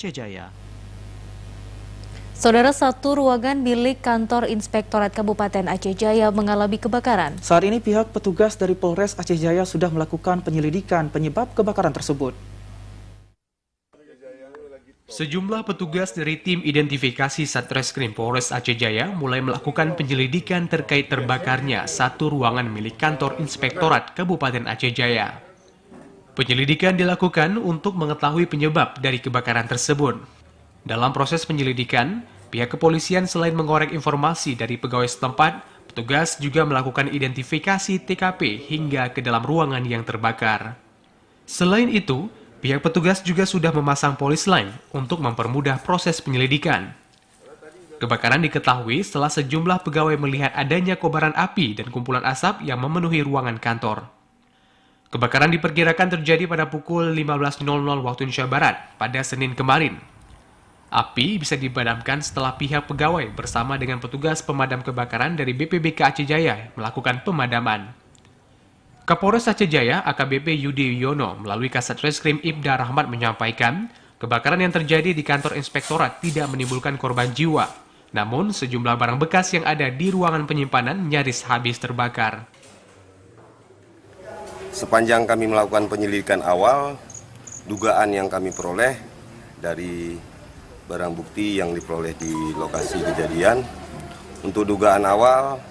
Aceh Jaya. Saudara, satu ruangan milik kantor Inspektorat Kabupaten Aceh Jaya mengalami kebakaran. Saat ini pihak petugas dari Polres Aceh Jaya sudah melakukan penyelidikan penyebab kebakaran tersebut. Sejumlah petugas dari tim identifikasi Satreskrim Polres Aceh Jaya mulai melakukan penyelidikan terkait terbakarnya satu ruangan milik kantor Inspektorat Kabupaten Aceh Jaya. Penyelidikan dilakukan untuk mengetahui penyebab dari kebakaran tersebut. Dalam proses penyelidikan, pihak kepolisian selain mengorek informasi dari pegawai setempat, petugas juga melakukan identifikasi TKP hingga ke dalam ruangan yang terbakar. Selain itu, pihak petugas juga sudah memasang polis lain untuk mempermudah proses penyelidikan. Kebakaran diketahui setelah sejumlah pegawai melihat adanya kobaran api dan kumpulan asap yang memenuhi ruangan kantor. Kebakaran diperkirakan terjadi pada pukul 15.00 waktu Indonesia Barat pada Senin kemarin. Api bisa dipadamkan setelah pihak pegawai bersama dengan petugas pemadam kebakaran dari BPBK Aceh Jaya melakukan pemadaman. Kapolres Aceh Jaya AKBP Yudi Wiono melalui Kasat Reskrim Ibda Rahmat menyampaikan, kebakaran yang terjadi di kantor inspektorat tidak menimbulkan korban jiwa. Namun, sejumlah barang bekas yang ada di ruangan penyimpanan nyaris habis terbakar. Sepanjang kami melakukan penyelidikan awal, dugaan yang kami peroleh dari barang bukti yang diperoleh di lokasi kejadian, untuk dugaan awal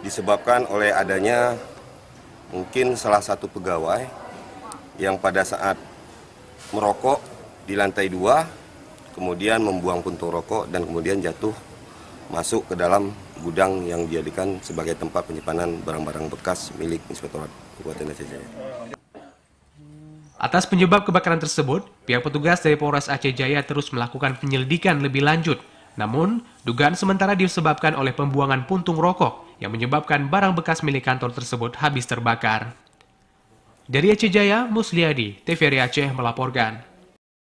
disebabkan oleh adanya mungkin salah satu pegawai yang pada saat merokok di lantai 2, kemudian membuang puntung rokok dan kemudian jatuh masuk ke dalam gudang yang dijadikan sebagai tempat penyimpanan barang-barang bekas milik Inspektorat Kabupaten Aceh Jaya. Atas penyebab kebakaran tersebut, pihak petugas dari Polres Aceh Jaya terus melakukan penyelidikan lebih lanjut. Namun, dugaan sementara disebabkan oleh pembuangan puntung rokok yang menyebabkan barang bekas milik kantor tersebut habis terbakar. Dari Aceh Jaya, Musliadi, TVRI Aceh melaporkan.